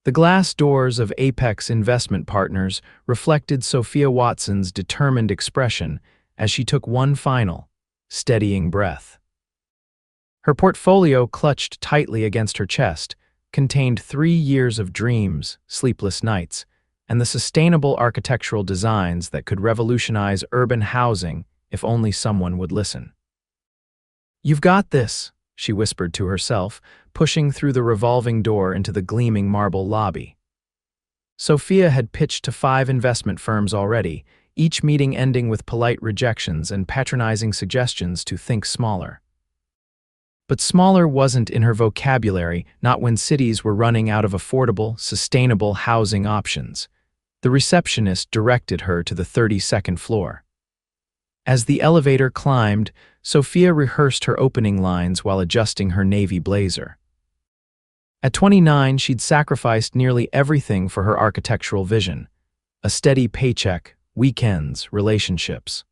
The glass doors of Apex Investment Partners reflected Sophia Watson's determined expression as she took one final, steadying breath. Her portfolio, clutched tightly against her chest, contained 3 years of dreams, sleepless nights, and the sustainable architectural designs that could revolutionize urban housing if only someone would listen. "You've got this," she whispered to herself, pushing through the revolving door into the gleaming marble lobby. Sophia had pitched to 5 investment firms already, each meeting ending with polite rejections and patronizing suggestions to think smaller. But smaller wasn't in her vocabulary, not when cities were running out of affordable, sustainable housing options. The receptionist directed her to the 32nd floor. As the elevator climbed, Sophia rehearsed her opening lines while adjusting her navy blazer. At 29, she'd sacrificed nearly everything for her architectural vision: a steady paycheck, weekends, relationships.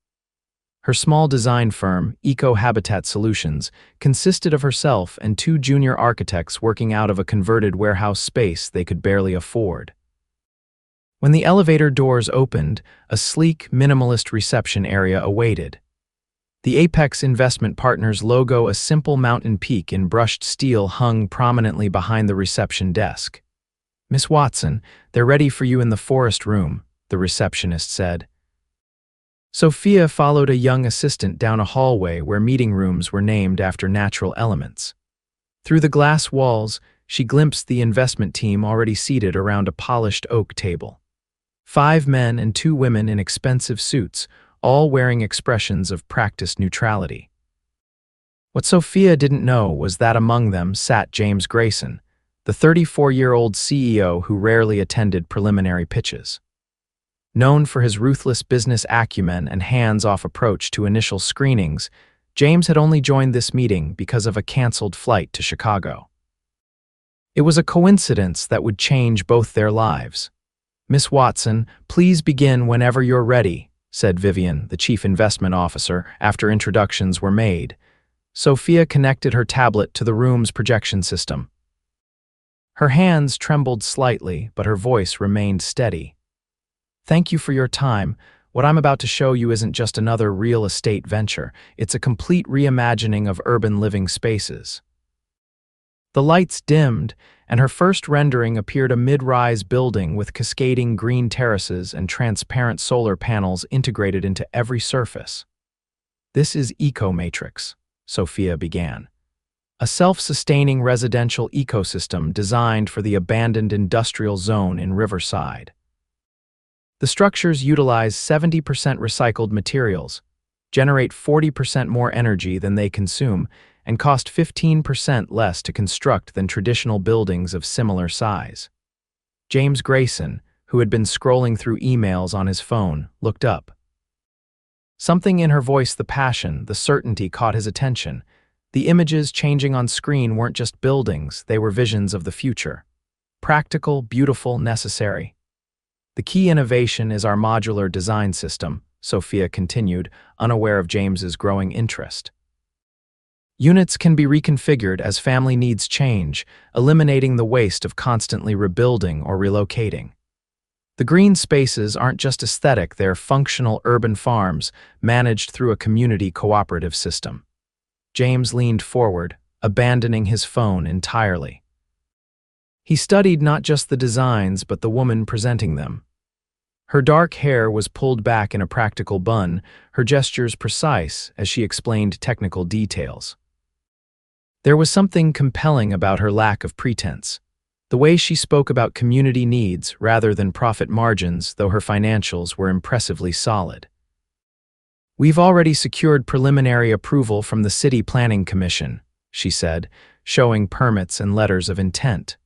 Her small design firm, Eco Habitat Solutions, consisted of herself and 2 junior architects working out of a converted warehouse space they could barely afford. When the elevator doors opened, a sleek, minimalist reception area awaited. The Apex Investment Partners logo, a simple mountain peak in brushed steel, hung prominently behind the reception desk. "Miss Watson, they're ready for you in the forest room," the receptionist said. Sophia followed a young assistant down a hallway where meeting rooms were named after natural elements. Through the glass walls, she glimpsed the investment team already seated around a polished oak table. 5 men and 2 women in expensive suits, all wearing expressions of practiced neutrality. What Sophia didn't know was that among them sat James Grayson, the 34-year-old CEO who rarely attended preliminary pitches. Known for his ruthless business acumen and hands-off approach to initial screenings, James had only joined this meeting because of a canceled flight to Chicago. It was a coincidence that would change both their lives. "Miss Watson, please begin whenever you're ready," said Vivian, the chief investment officer, after introductions were made. Sophia connected her tablet to the room's projection system. Her hands trembled slightly, but her voice remained steady. "Thank you for your time. What I'm about to show you isn't just another real estate venture. It's a complete reimagining of urban living spaces." The lights dimmed, and her first rendering appeared a mid-rise building with cascading green terraces and transparent solar panels integrated into every surface. "This is EcoMatrix," Sophia began. "A self-sustaining residential ecosystem designed for the abandoned industrial zone in Riverside. The structures utilize 70% recycled materials, generate 40% more energy than they consume, and cost 15% less to construct than traditional buildings of similar size." James Grayson, who had been scrolling through emails on his phone, looked up. Something in her voice, the passion, the certainty, caught his attention. The images changing on screen weren't just buildings, they were visions of the future. Practical, beautiful, necessary. "The key innovation is our modular design system," Sophia continued, unaware of James's growing interest. "Units can be reconfigured as family needs change, eliminating the waste of constantly rebuilding or relocating. The green spaces aren't just aesthetic, they're functional urban farms managed through a community cooperative system." James leaned forward, abandoning his phone entirely. He studied not just the designs but the woman presenting them. Her dark hair was pulled back in a practical bun, her gestures precise as she explained technical details. There was something compelling about her lack of pretense. The way she spoke about community needs rather than profit margins, though her financials were impressively solid. "We've already secured preliminary approval from the City Planning Commission," she said, showing permits and letters of intent.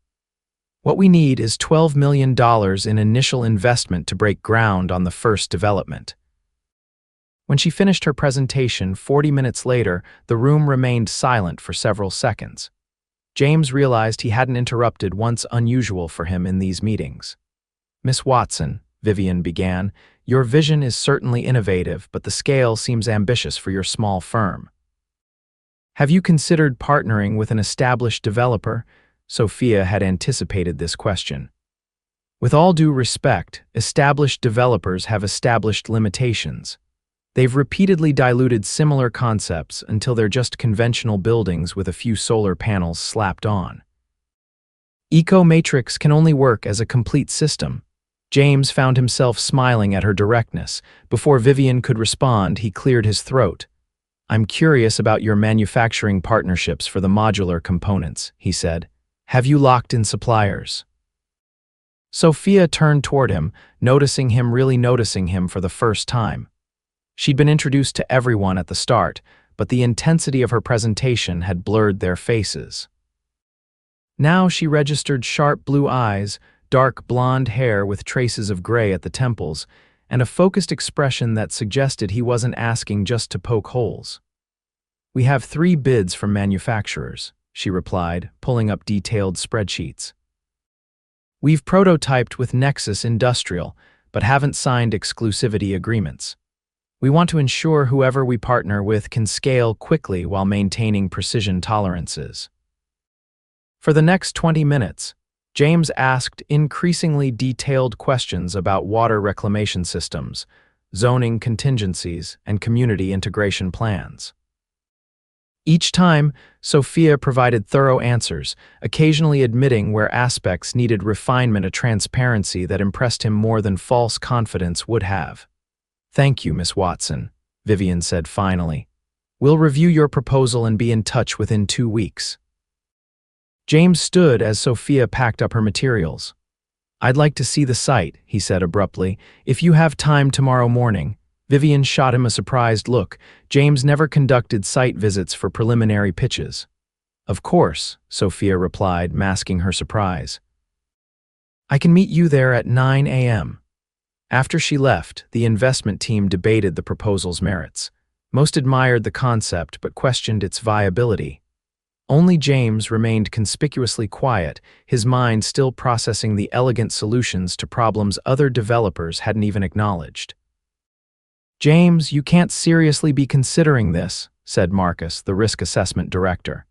"What we need is $12 million in initial investment to break ground on the first development." When she finished her presentation 40 minutes later, the room remained silent for several seconds. James realized he hadn't interrupted once unusual for him in these meetings. "Miss Watson," Vivian began, "your vision is certainly innovative, but the scale seems ambitious for your small firm. Have you considered partnering with an established developer?" Sophia had anticipated this question. With all due respect, established developers have established limitations. They've repeatedly diluted similar concepts until they're just conventional buildings with a few solar panels slapped on. Eco-Matrix can only work as a complete system. James found himself smiling at her directness. Before Vivian could respond, he cleared his throat. "I'm curious about your manufacturing partnerships for the modular components," he said. "Have you locked in suppliers?" Sophia turned toward him, noticing him for the first time. She'd been introduced to everyone at the start, but the intensity of her presentation had blurred their faces. Now she registered sharp blue eyes, dark blonde hair with traces of gray at the temples, and a focused expression that suggested he wasn't asking just to poke holes. "We have 3 bids from manufacturers," she replied, pulling up detailed spreadsheets. "We've prototyped with Nexus Industrial, but haven't signed exclusivity agreements. We want to ensure whoever we partner with can scale quickly while maintaining precision tolerances." For the next 20 minutes, James asked increasingly detailed questions about water reclamation systems, zoning contingencies, and community integration plans. Each time, Sophia provided thorough answers, occasionally admitting where aspects needed refinement, a transparency that impressed him more than false confidence would have. "Thank you, Miss Watson," Vivian said finally. "We'll review your proposal and be in touch within 2 weeks." James stood as Sophia packed up her materials. "I'd like to see the site," he said abruptly. "If you have time tomorrow morning." Vivian shot him a surprised look. James never conducted site visits for preliminary pitches. "Of course," Sophia replied, masking her surprise. "I can meet you there at 9 a.m. After she left, the investment team debated the proposal's merits. Most admired the concept but questioned its viability. Only James remained conspicuously quiet, his mind still processing the elegant solutions to problems other developers hadn't even acknowledged. "James, you can't seriously be considering this," said Marcus, the risk assessment director.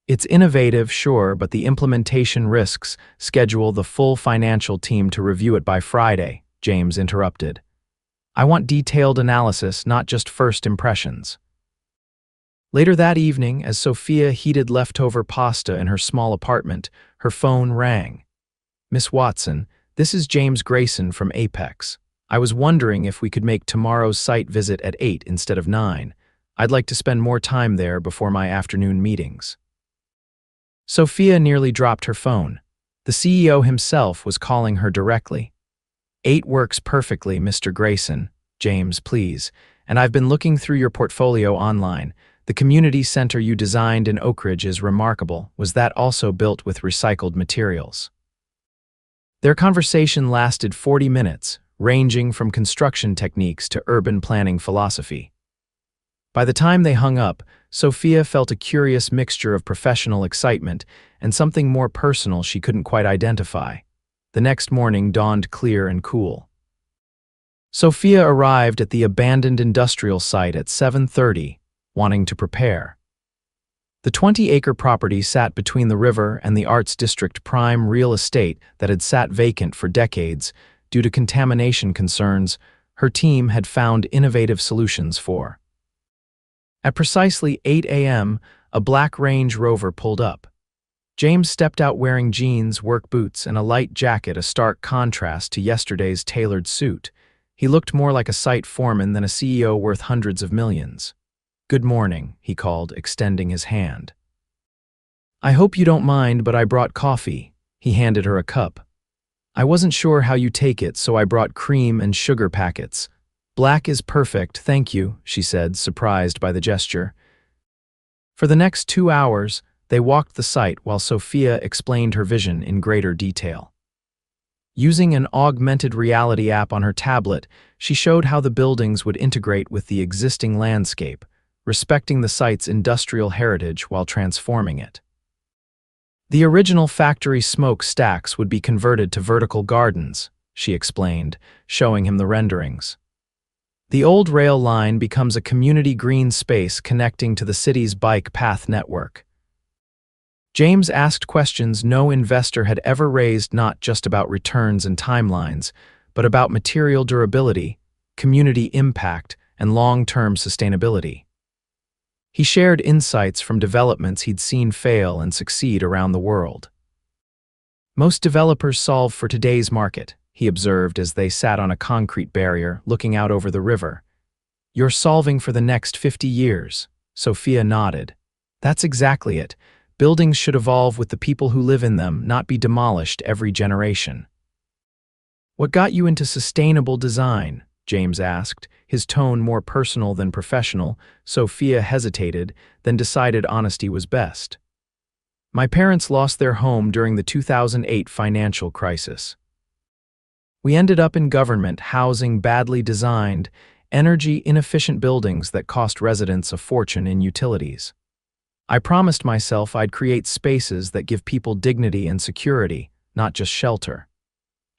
"It's innovative, sure, but the implementation risks. Schedule the full financial team to review it by Friday," James interrupted. "I want detailed analysis, not just first impressions." Later that evening, as Sophia heated leftover pasta in her small apartment, her phone rang. "Miss Watson, this is James Grayson from Apex. I was wondering if we could make tomorrow's site visit at 8 instead of 9. I'd like to spend more time there before my afternoon meetings." Sophia nearly dropped her phone. The CEO himself was calling her directly. "8 works perfectly, Mr. Grayson. James, please. And I've been looking through your portfolio online. The community center you designed in Oak Ridge is remarkable. Was that also built with recycled materials?" Their conversation lasted 40 minutes, ranging from construction techniques to urban planning philosophy. By the time they hung up, Sophia felt a curious mixture of professional excitement and something more personal she couldn't quite identify. The next morning dawned clear and cool. Sophia arrived at the abandoned industrial site at 7:30, wanting to prepare. The 20-acre property sat between the river and the Arts District prime real estate that had sat vacant for decades due to contamination concerns her team had found innovative solutions for. At precisely 8 a.m., a black Range Rover pulled up. James stepped out wearing jeans, work boots, and a light jacket, a stark contrast to yesterday's tailored suit. He looked more like a site foreman than a CEO worth hundreds of millions. "Good morning," he called, extending his hand. "I hope you don't mind, but I brought coffee." He handed her a cup. "I wasn't sure how you take it, so I brought cream and sugar packets." "Black is perfect, thank you," she said, surprised by the gesture. For the next 2 hours, they walked the site while Sophia explained her vision in greater detail. Using an augmented reality app on her tablet, she showed how the buildings would integrate with the existing landscape, respecting the site's industrial heritage while transforming it. The original factory smoke stacks would be converted to vertical gardens, she explained, showing him the renderings. The old rail line becomes a community green space connecting to the city's bike path network. James asked questions no investor had ever raised, not just about returns and timelines, but about material durability, community impact, and long-term sustainability. He shared insights from developments he'd seen fail and succeed around the world. Most developers solve for today's market, he observed as they sat on a concrete barrier looking out over the river. You're solving for the next 50 years, Sophia nodded. That's exactly it. Buildings should evolve with the people who live in them, not be demolished every generation. What got you into sustainable design? James asked, his tone more personal than professional. Sophia hesitated, then decided honesty was best. My parents lost their home during the 2008 financial crisis. We ended up in government housing badly designed, energy-inefficient buildings that cost residents a fortune in utilities. I promised myself I'd create spaces that give people dignity and security, not just shelter.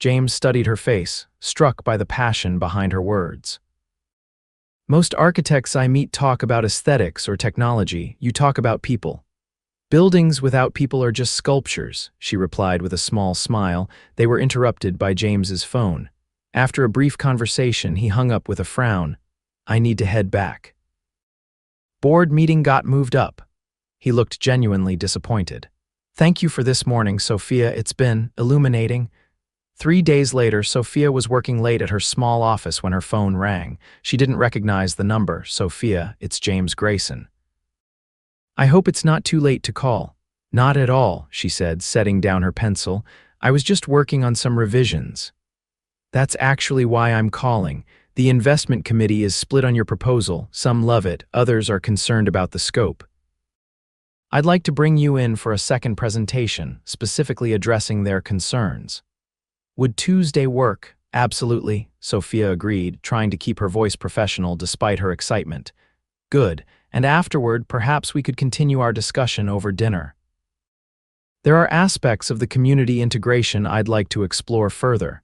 James studied her face, struck by the passion behind her words. Most architects I meet talk about aesthetics or technology. You talk about people. Buildings without people are just sculptures, she replied with a small smile. They were interrupted by James's phone. After a brief conversation, he hung up with a frown. I need to head back. Board meeting got moved up. He looked genuinely disappointed. Thank you for this morning, Sophia. It's been illuminating. 3 days later, Sophia was working late at her small office when her phone rang. She didn't recognize the number. Sophia, it's James Grayson. I hope it's not too late to call. Not at all, she said, setting down her pencil. I was just working on some revisions. That's actually why I'm calling. The investment committee is split on your proposal. Some love it, others are concerned about the scope. I'd like to bring you in for a second presentation, specifically addressing their concerns. Would Tuesday work? Absolutely, Sophia agreed, trying to keep her voice professional despite her excitement. Good, and afterward, perhaps we could continue our discussion over dinner. There are aspects of the community integration I'd like to explore further.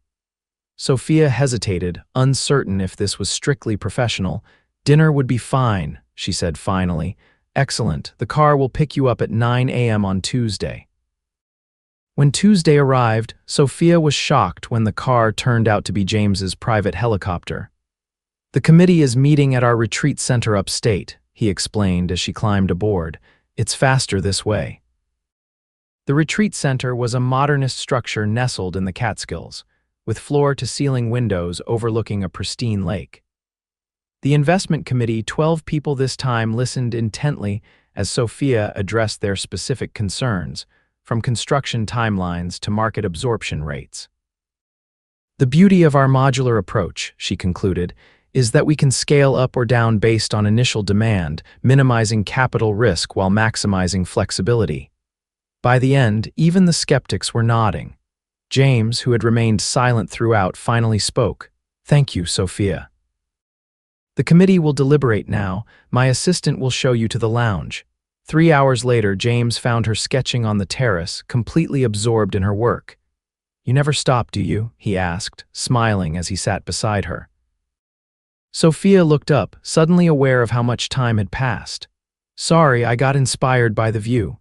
Sophia hesitated, uncertain if this was strictly professional. Dinner would be fine, she said finally. Excellent, the car will pick you up at 9 a.m. on Tuesday. When Tuesday arrived, Sophia was shocked when the car turned out to be James's private helicopter. The committee is meeting at our retreat center upstate, he explained as she climbed aboard. It's faster this way. The retreat center was a modernist structure nestled in the Catskills, with floor-to-ceiling windows overlooking a pristine lake. The investment committee, 12 people this time, listened intently as Sophia addressed their specific concerns, from construction timelines to market absorption rates. The beauty of our modular approach, she concluded, is that we can scale up or down based on initial demand, minimizing capital risk while maximizing flexibility. By the end, even the skeptics were nodding. James, who had remained silent throughout, finally spoke. Thank you, Sophia. The committee will deliberate now. My assistant will show you to the lounge. 3 hours later, James found her sketching on the terrace, completely absorbed in her work. You never stop, do you? He asked, smiling as he sat beside her. Sophia looked up, suddenly aware of how much time had passed. Sorry, I got inspired by the view.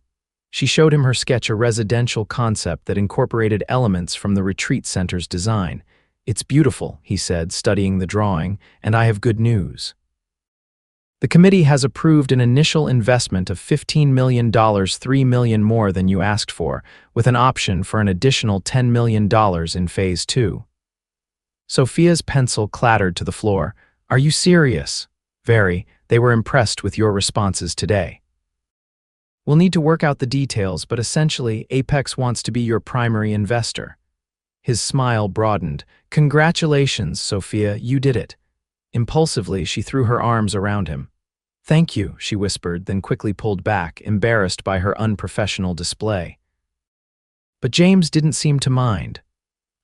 She showed him her sketch, a residential concept that incorporated elements from the retreat center's design. It's beautiful, he said, studying the drawing, and I have good news. The committee has approved an initial investment of $15 million, $3 million more than you asked for, with an option for an additional $10 million in Phase 2. Sophia's pencil clattered to the floor. Are you serious? Very. They were impressed with your responses today. We'll need to work out the details, but essentially, Apex wants to be your primary investor. His smile broadened. Congratulations, Sophia, you did it. Impulsively, she threw her arms around him. Thank you, she whispered, then quickly pulled back, embarrassed by her unprofessional display. But James didn't seem to mind.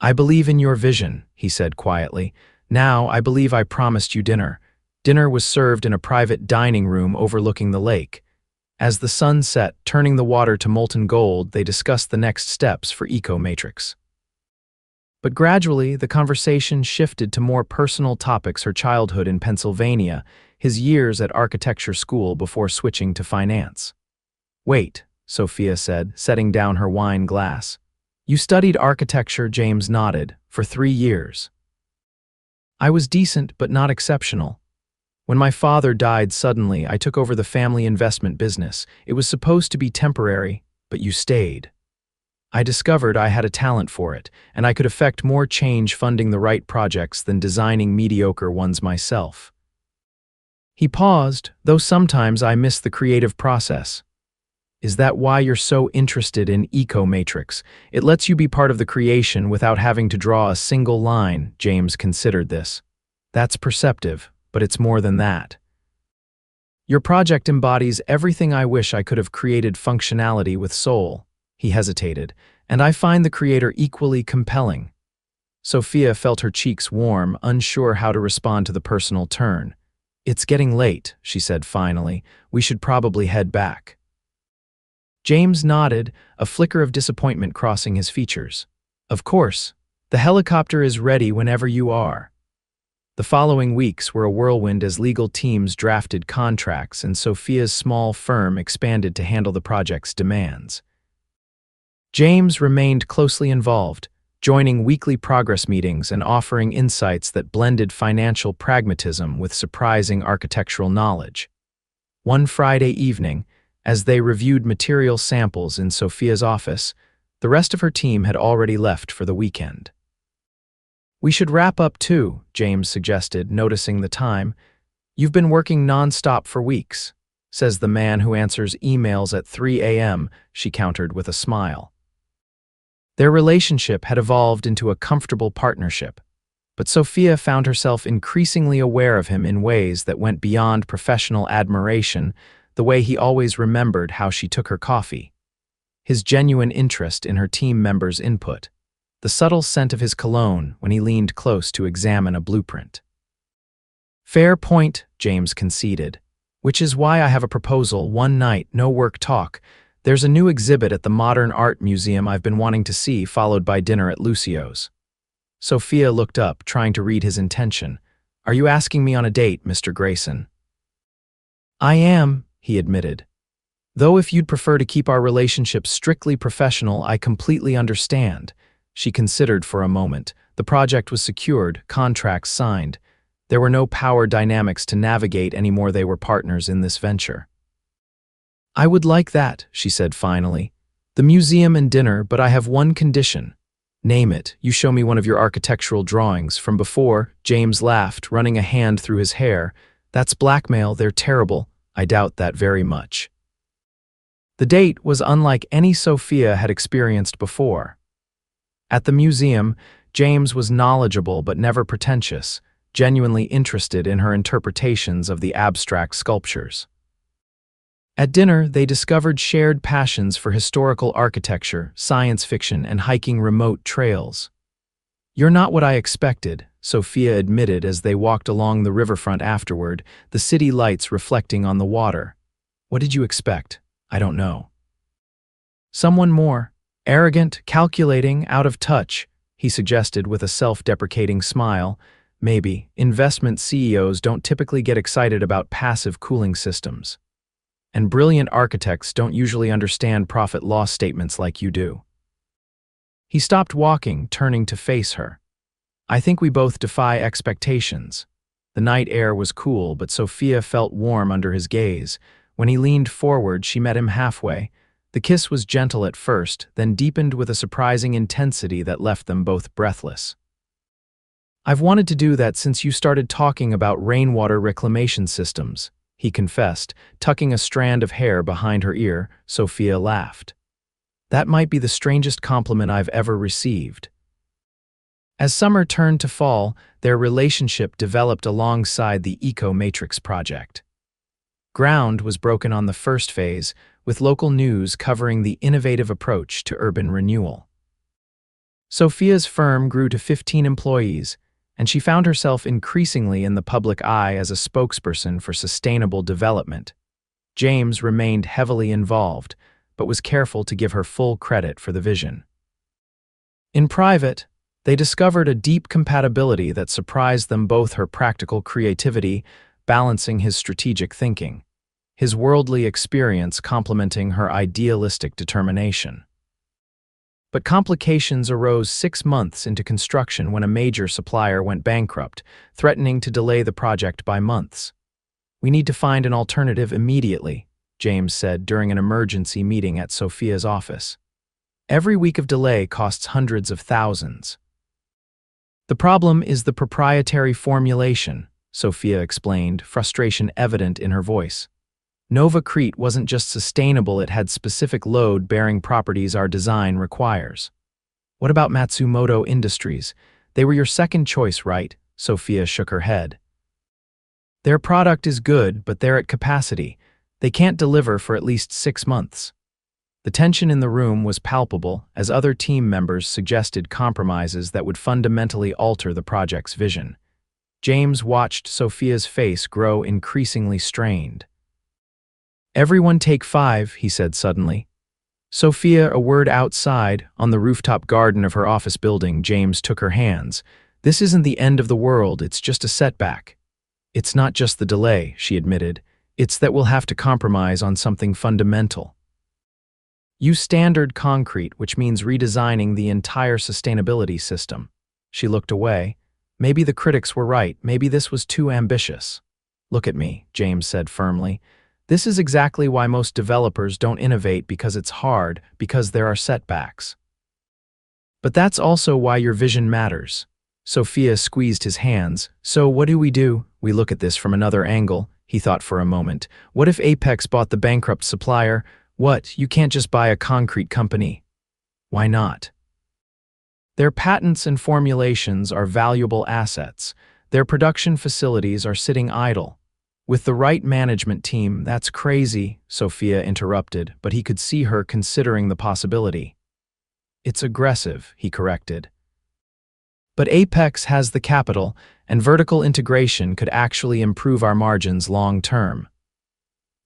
I believe in your vision, he said quietly. Now, I believe I promised you dinner. Dinner was served in a private dining room overlooking the lake. As the sun set, turning the water to molten gold, they discussed the next steps for Eco Matrix. But gradually, the conversation shifted to more personal topics: her childhood in Pennsylvania, his years at architecture school before switching to finance. Wait, Sophia said, setting down her wine glass. You studied architecture, James nodded, for 3 years. I was decent but not exceptional. When my father died suddenly, I took over the family investment business. It was supposed to be temporary, but you stayed. I discovered I had a talent for it, and I could effect more change funding the right projects than designing mediocre ones myself. He paused, though sometimes I miss the creative process. Is that why you're so interested in Eco-Matrix? It lets you be part of the creation without having to draw a single line. James considered this. That's perceptive, but it's more than that. Your project embodies everything I wish I could have created: functionality with soul. He hesitated, and I find the creator equally compelling. Sophia felt her cheeks warm, unsure how to respond to the personal turn. It's getting late, she said finally. We should probably head back. James nodded, a flicker of disappointment crossing his features. Of course. The helicopter is ready whenever you are. The following weeks were a whirlwind as legal teams drafted contracts and Sophia's small firm expanded to handle the project's demands. James remained closely involved, joining weekly progress meetings and offering insights that blended financial pragmatism with surprising architectural knowledge. One Friday evening, as they reviewed material samples in Sophia's office, the rest of her team had already left for the weekend. We should wrap up too, James suggested, noticing the time. You've been working non-stop for weeks, says the man who answers emails at 3 a.m., she countered with a smile. Their relationship had evolved into a comfortable partnership, but Sophia found herself increasingly aware of him in ways that went beyond professional admiration, the way he always remembered how she took her coffee, his genuine interest in her team members' input, the subtle scent of his cologne when he leaned close to examine a blueprint. Fair point, James conceded, which is why I have a proposal: one night, no work talk. There's a new exhibit at the Modern Art Museum I've been wanting to see, followed by dinner at Lucio's. Sophia looked up, trying to read his intention. Are you asking me on a date, Mr. Grayson? I am, he admitted. Though if you'd prefer to keep our relationship strictly professional, I completely understand. She considered for a moment. The project was secured, contracts signed. There were no power dynamics to navigate anymore. They were partners in this venture. I would like that, she said finally. The museum and dinner, but I have one condition. Name it. You show me one of your architectural drawings from before. James laughed, running a hand through his hair. That's blackmail. They're terrible. I doubt that very much. The date was unlike any Sophia had experienced before. At the museum, James was knowledgeable but never pretentious, genuinely interested in her interpretations of the abstract sculptures. At dinner, they discovered shared passions for historical architecture, science fiction, and hiking remote trails. You're not what I expected, Sophia admitted as they walked along the riverfront afterward, the city lights reflecting on the water. What did you expect? I don't know. Someone more arrogant, calculating, out of touch, he suggested with a self-deprecating smile. Maybe. Investment CEOs don't typically get excited about passive cooling systems. And brilliant architects don't usually understand profit-loss statements like you do. He stopped walking, turning to face her. I think we both defy expectations. The night air was cool, but Sophia felt warm under his gaze. When he leaned forward, she met him halfway. The kiss was gentle at first, then deepened with a surprising intensity that left them both breathless. I've wanted to do that since you started talking about rainwater reclamation systems, he confessed, tucking a strand of hair behind her ear. Sophia laughed. That might be the strangest compliment I've ever received. As summer turned to fall, their relationship developed alongside the Eco-Matrix project. Ground was broken on the first phase, with local news covering the innovative approach to urban renewal. Sophia's firm grew to 15 employees, and she found herself increasingly in the public eye as a spokesperson for sustainable development. James remained heavily involved, but was careful to give her full credit for the vision. In private, they discovered a deep compatibility that surprised them both: her practical creativity balancing his strategic thinking. his worldly experience complementing her idealistic determination. But complications arose 6 months into construction when a major supplier went bankrupt, threatening to delay the project by months. "We need to find an alternative immediately," James said during an emergency meeting at Sophia's office. "Every week of delay costs hundreds of thousands." "The problem is the proprietary formulation," Sophia explained, frustration evident in her voice. "Novacrete wasn't just sustainable, it had specific load-bearing properties our design requires." "What about Matsumoto Industries? They were your second choice, right?" Sophia shook her head. "Their product is good, but they're at capacity. They can't deliver for at least 6 months." The tension in the room was palpable as other team members suggested compromises that would fundamentally alter the project's vision. James watched Sophia's face grow increasingly strained. "Everyone take 5, he said suddenly. Sophia, a word outside, on the rooftop garden of her office building, James took her hands. "This isn't the end of the world, it's just a setback." "It's not just the delay," she admitted. "It's that we'll have to compromise on something fundamental. Use standard concrete, which means redesigning the entire sustainability system." She looked away. Maybe the critics were right, maybe this was too ambitious. "Look at me," James said firmly. "This is exactly why most developers don't innovate, because it's hard, because there are setbacks. But that's also why your vision matters." Sophia squeezed his hands. "So what do? We look at this from another angle." He thought for a moment. "What if Apex bought the bankrupt supplier? What? You can't just buy a concrete company." "Why not?" "Their patents and formulations are valuable assets. Their production facilities are sitting idle. With the right management team." "That's crazy," Sophia interrupted, but he could see her considering the possibility. "It's aggressive," he corrected. "But Apex has the capital, and vertical integration could actually improve our margins long term."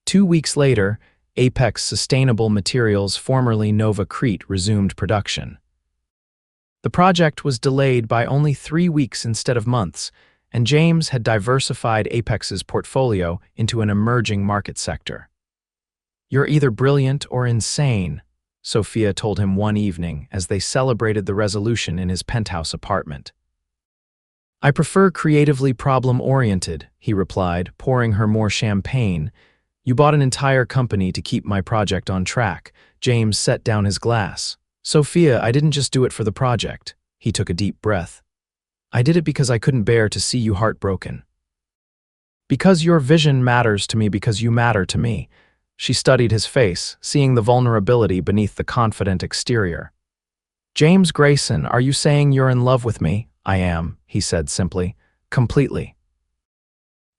2 weeks later, Apex Sustainable Materials, formerly Novacrete, resumed production. The project was delayed by only 3 weeks instead of months, and James had diversified Apex's portfolio into an emerging market sector. "You're either brilliant or insane," Sophia told him one evening as they celebrated the resolution in his penthouse apartment. "I prefer creatively problem-oriented," he replied, pouring her more champagne. "You bought an entire company to keep my project on track." James set down his glass. "Sophia, I didn't just do it for the project." He took a deep breath. "I did it because I couldn't bear to see you heartbroken. Because your vision matters to me, because you matter to me." She studied his face, seeing the vulnerability beneath the confident exterior. "James Grayson, are you saying you're in love with me?" "I am," he said simply. "Completely.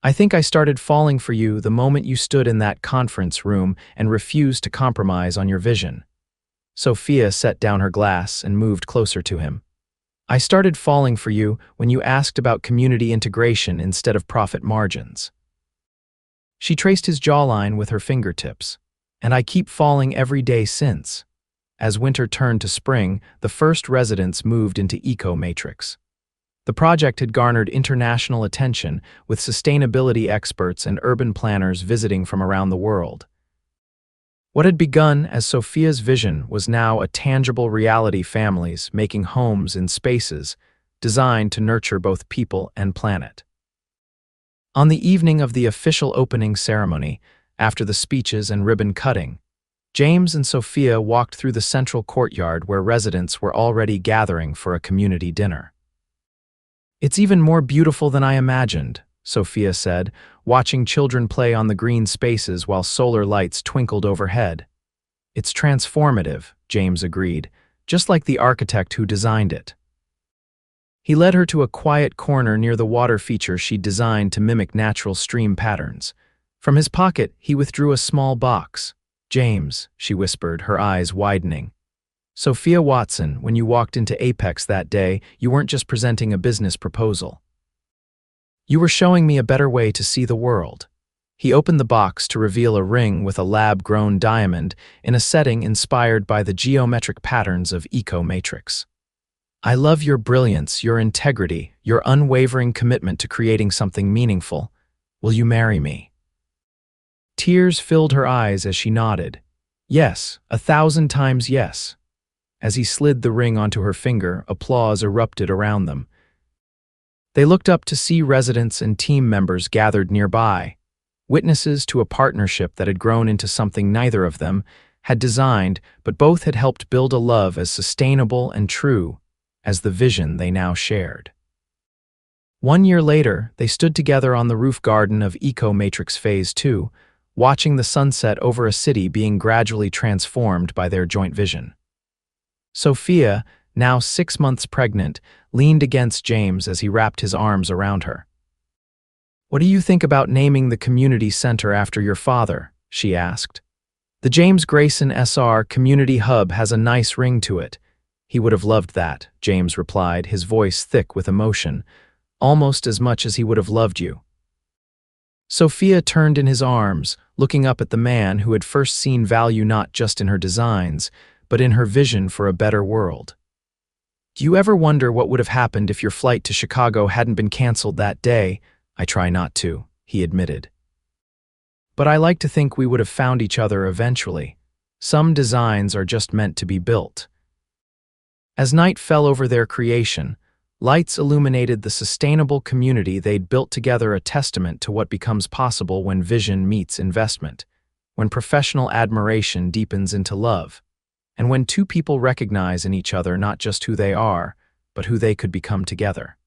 I think I started falling for you the moment you stood in that conference room and refused to compromise on your vision." Sophia set down her glass and moved closer to him. "I started falling for you when you asked about community integration instead of profit margins." She traced his jawline with her fingertips. "And I keep falling every day since." As winter turned to spring, the first residents moved into Eco Matrix. The project had garnered international attention, with sustainability experts and urban planners visiting from around the world. What had begun as Sophia's vision was now a tangible reality: families making homes in spaces designed to nurture both people and planet. On the evening of the official opening ceremony, after the speeches and ribbon cutting, James and Sophia walked through the central courtyard where residents were already gathering for a community dinner. "It's even more beautiful than I imagined," Sophia said, watching children play on the green spaces while solar lights twinkled overhead. "It's transformative," James agreed, "just like the architect who designed it." He led her to a quiet corner near the water feature she'd designed to mimic natural stream patterns. From his pocket, he withdrew a small box. "James," she whispered, her eyes widening. "Sophia Watson, when you walked into Apex that day, you weren't just presenting a business proposal. You were showing me a better way to see the world." He opened the box to reveal a ring with a lab-grown diamond in a setting inspired by the geometric patterns of Eco Matrix. "I love your brilliance, your integrity, your unwavering commitment to creating something meaningful. Will you marry me?" Tears filled her eyes as she nodded. Yes, 1,000 times yes. As he slid the ring onto her finger, applause erupted around them. They looked up to see residents and team members gathered nearby, witnesses to a partnership that had grown into something neither of them had designed, but both had helped build a love as sustainable and true as the vision they now shared. 1 year later, they stood together on the roof garden of Eco Matrix Phase 2, watching the sunset over a city being gradually transformed by their joint vision. Sophia, now 6 months pregnant, leaned against James as he wrapped his arms around her. "What do you think about naming the community center after your father?" she asked. "The James Grayson SR Community Hub has a nice ring to it." "He would have loved that," James replied, his voice thick with emotion, "almost as much as he would have loved you." Sophia turned in his arms, looking up at the man who had first seen value not just in her designs, but in her vision for a better world. "Do you ever wonder what would have happened if your flight to Chicago hadn't been canceled that day?" "I try not to," he admitted. "But I like to think we would have found each other eventually. Some designs are just meant to be built." As night fell over their creation, lights illuminated the sustainable community they'd built together, a testament to what becomes possible when vision meets investment, when professional admiration deepens into love, and when two people recognize in each other not just who they are, but who they could become together.